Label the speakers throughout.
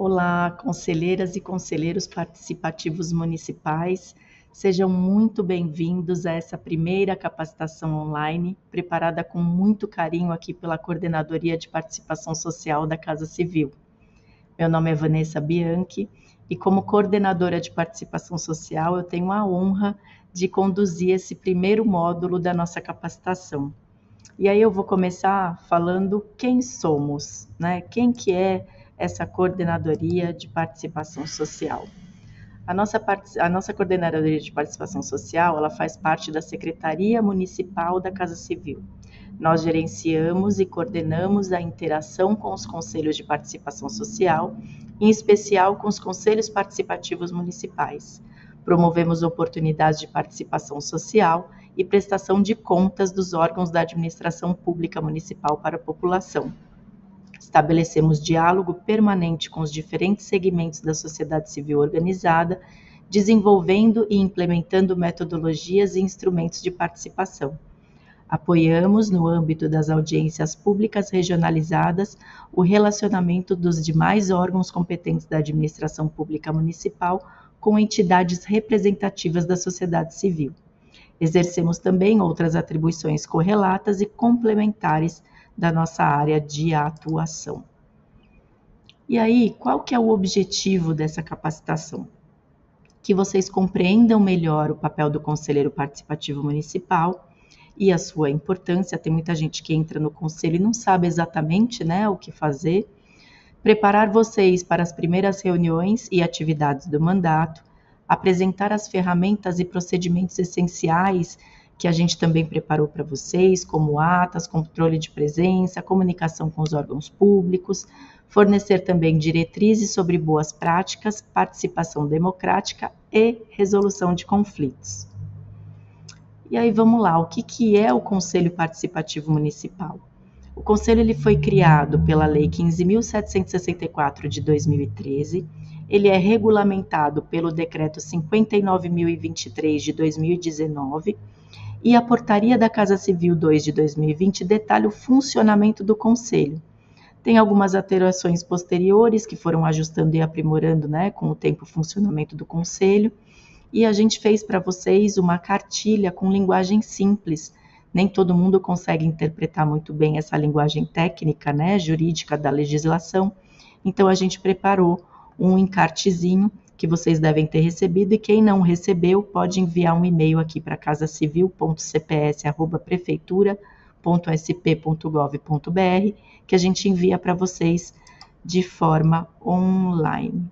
Speaker 1: Olá, conselheiras e conselheiros participativos municipais, sejam muito bem-vindos a essa primeira capacitação online, preparada com muito carinho aqui pela Coordenadoria de Participação Social da Casa Civil. Meu nome é Vanessa Bianchi e, como coordenadora de participação social, eu tenho a honra de conduzir esse primeiro módulo da nossa capacitação. E aí eu vou começar falando quem somos, né? Quem que é essa Coordenadoria de Participação Social? A nossa Coordenadoria de Participação Social, ela faz parte da Secretaria Municipal da Casa Civil. Nós gerenciamos e coordenamos a interação com os conselhos de participação social, em especial com os conselhos participativos municipais. Promovemos oportunidades de participação social e prestação de contas dos órgãos da administração pública municipal para a população. Estabelecemos diálogo permanente com os diferentes segmentos da sociedade civil organizada, desenvolvendo e implementando metodologias e instrumentos de participação. Apoiamos, no âmbito das audiências públicas regionalizadas, o relacionamento dos demais órgãos competentes da administração pública municipal com entidades representativas da sociedade civil. Exercemos também outras atribuições correlatas e complementares da nossa área de atuação. E aí, qual que é o objetivo dessa capacitação? Que vocês compreendam melhor o papel do conselheiro participativo municipal e a sua importância. Tem muita gente que entra no conselho e não sabe exatamente, né, o que fazer. Preparar vocês para as primeiras reuniões e atividades do mandato, apresentar as ferramentas e procedimentos essenciais que a gente também preparou para vocês, como atas, controle de presença, comunicação com os órgãos públicos, fornecer também diretrizes sobre boas práticas, participação democrática e resolução de conflitos. E aí vamos lá, o que é o Conselho Participativo Municipal? O Conselho ele foi criado pela Lei 15.764 de 2013, ele é regulamentado pelo Decreto 59.023 de 2019 e a Portaria da Casa Civil 2 de 2020 detalha o funcionamento do Conselho. Tem algumas alterações posteriores que foram ajustando e aprimorando, né, com o tempo o funcionamento do Conselho, e a gente fez para vocês uma cartilha com linguagem simples. Nem todo mundo consegue interpretar muito bem essa linguagem técnica, né, jurídica da legislação, então a gente preparou um encartezinho que vocês devem ter recebido, e quem não recebeu pode enviar um e-mail aqui para casacivil.cps@prefeitura.sp.gov.br, que a gente envia para vocês de forma online.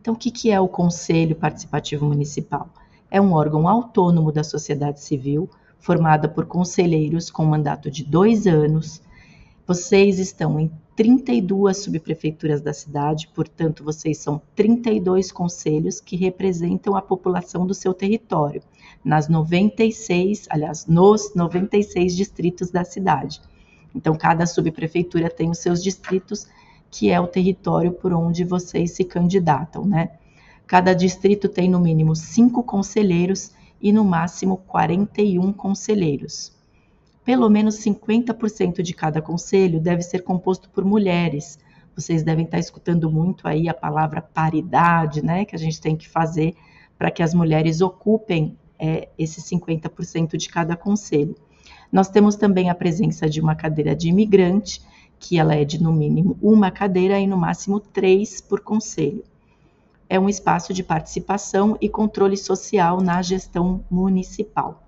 Speaker 1: Então, o que é o Conselho Participativo Municipal? É um órgão autônomo da sociedade civil, formada por conselheiros com mandato de 2 anos. Vocês estão em 32 subprefeituras da cidade, portanto, vocês são 32 conselhos que representam a população do seu território, nos 96 distritos da cidade. Então, cada subprefeitura tem os seus distritos, que é o território por onde vocês se candidatam, né? Cada distrito tem no mínimo 5 conselheiros e no máximo 41 conselheiros. Pelo menos 50% de cada conselho deve ser composto por mulheres. Vocês devem estar escutando muito aí a palavra paridade, né? Que a gente tem que fazer para que as mulheres ocupem esses 50% de cada conselho. Nós temos também a presença de uma cadeira de imigrante, que ela é de no mínimo 1 cadeira e no máximo 3 por conselho. É um espaço de participação e controle social na gestão municipal.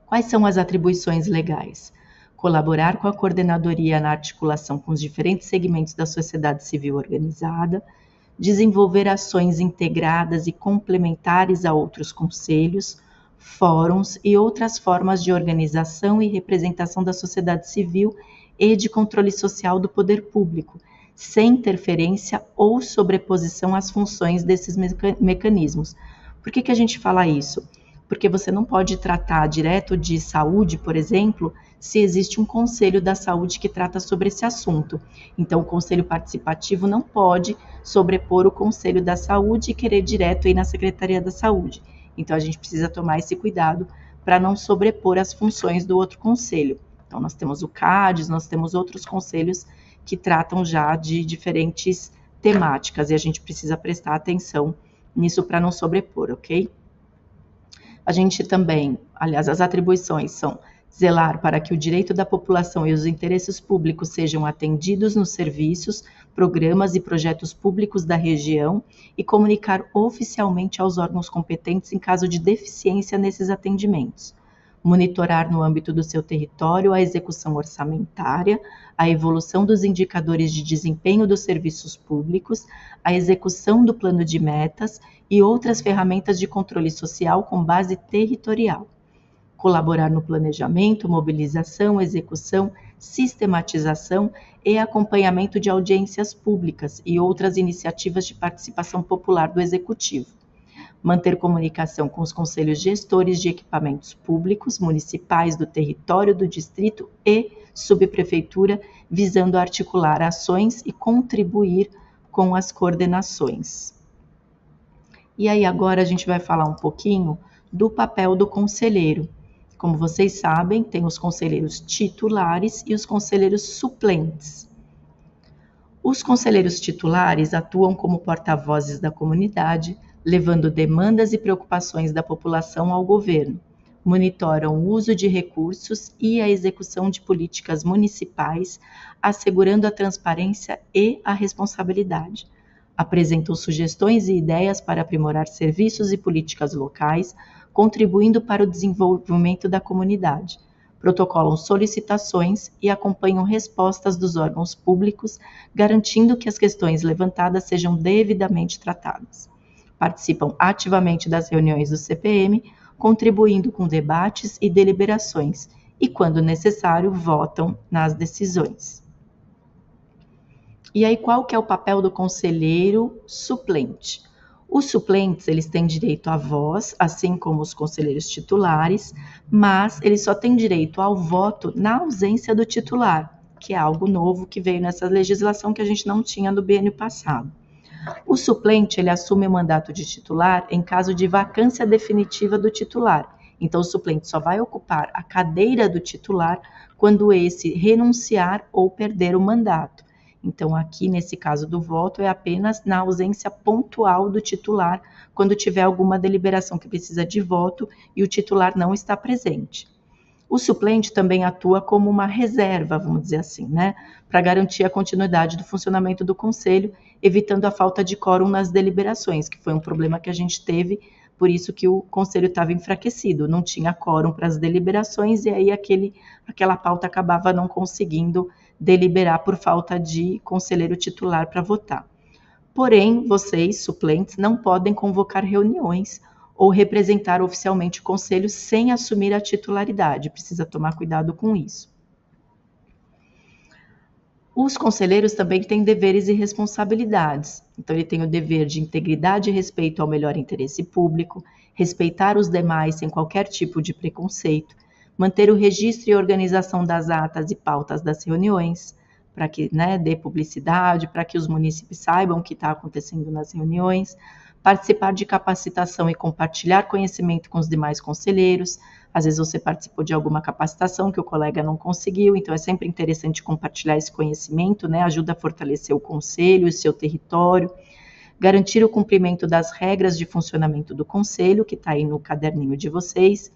Speaker 1: Quais são as atribuições legais? Colaborar com a coordenadoria na articulação com os diferentes segmentos da sociedade civil organizada, desenvolver ações integradas e complementares a outros conselhos, fóruns e outras formas de organização e representação da sociedade civil e de controle social do poder público, sem interferência ou sobreposição às funções desses mecanismos. Por que a gente fala isso? Porque você não pode tratar direto de saúde, por exemplo, se existe um conselho da saúde que trata sobre esse assunto. Então, o conselho participativo não pode sobrepor o conselho da saúde e querer direto ir na Secretaria da Saúde. Então, a gente precisa tomar esse cuidado para não sobrepor as funções do outro conselho. Então, nós temos o CADES, nós temos outros conselhos que tratam já de diferentes temáticas, e a gente precisa prestar atenção nisso para não sobrepor, ok? A gente também, aliás, as atribuições são zelar para que o direito da população e os interesses públicos sejam atendidos nos serviços, programas e projetos públicos da região e comunicar oficialmente aos órgãos competentes em caso de deficiência nesses atendimentos. Monitorar no âmbito do seu território a execução orçamentária, a evolução dos indicadores de desempenho dos serviços públicos, a execução do plano de metas e outras ferramentas de controle social com base territorial. Colaborar no planejamento, mobilização, execução, sistematização e acompanhamento de audiências públicas e outras iniciativas de participação popular do Executivo. Manter comunicação com os conselhos gestores de equipamentos públicos municipais do território do distrito e subprefeitura, visando articular ações e contribuir com as coordenações. E aí agora a gente vai falar um pouquinho do papel do conselheiro. Como vocês sabem, tem os conselheiros titulares e os conselheiros suplentes. Os conselheiros titulares atuam como porta-vozes da comunidade, levando demandas e preocupações da população ao governo. Monitoram o uso de recursos e a execução de políticas municipais, assegurando a transparência e a responsabilidade. Apresentam sugestões e ideias para aprimorar serviços e políticas locais, contribuindo para o desenvolvimento da comunidade. Protocolam solicitações e acompanham respostas dos órgãos públicos, garantindo que as questões levantadas sejam devidamente tratadas. Participam ativamente das reuniões do CPM, contribuindo com debates e deliberações, e, quando necessário, votam nas decisões. E aí, qual que é o papel do conselheiro suplente? Os suplentes, eles têm direito à voz, assim como os conselheiros titulares, mas eles só têm direito ao voto na ausência do titular, que é algo novo que veio nessa legislação que a gente não tinha no biênio passado. O suplente, ele assume o mandato de titular em caso de vacância definitiva do titular. Então, o suplente só vai ocupar a cadeira do titular quando esse renunciar ou perder o mandato. Então, aqui, nesse caso do voto, é apenas na ausência pontual do titular, quando tiver alguma deliberação que precisa de voto e o titular não está presente. O suplente também atua como uma reserva, vamos dizer assim, né, para garantir a continuidade do funcionamento do conselho, evitando a falta de quórum nas deliberações, que foi um problema que a gente teve, por isso que o conselho estava enfraquecido, não tinha quórum para as deliberações e aí aquela pauta acabava não conseguindo deliberar por falta de conselheiro titular para votar. Porém, vocês, suplentes, não podem convocar reuniões ou representar oficialmente o conselho sem assumir a titularidade. Precisa tomar cuidado com isso. Os conselheiros também têm deveres e responsabilidades. Então, ele tem o dever de integridade e respeito ao melhor interesse público, respeitar os demais sem qualquer tipo de preconceito, manter o registro e organização das atas e pautas das reuniões, para que dê publicidade, para que os munícipes saibam o que está acontecendo nas reuniões, participar de capacitação e compartilhar conhecimento com os demais conselheiros. Às vezes você participou de alguma capacitação que o colega não conseguiu, então é sempre interessante compartilhar esse conhecimento, ajuda a fortalecer o conselho, o seu território. Garantir o cumprimento das regras de funcionamento do conselho, que está aí no caderninho de vocês.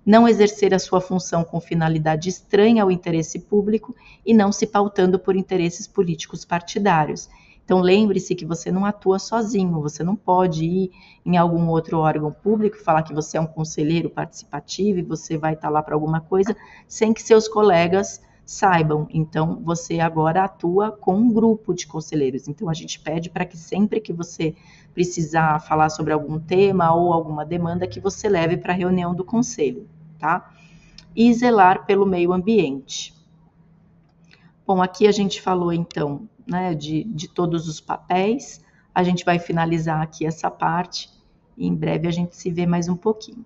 Speaker 1: Não exercer a sua função com finalidade estranha ao interesse público e não se pautando por interesses políticos partidários. Então, lembre-se que você não atua sozinho, você não pode ir em algum outro órgão público e falar que você é um conselheiro participativo e você vai estar lá para alguma coisa, sem que seus colegas saibam. Então, você agora atua com um grupo de conselheiros. Então, a gente pede para que sempre que você precisar falar sobre algum tema ou alguma demanda, que você leve para a reunião do conselho, tá? E zelar pelo meio ambiente. Bom, aqui a gente falou, então, de todos os papéis. A gente vai finalizar aqui essa parte e em breve a gente se vê mais um pouquinho.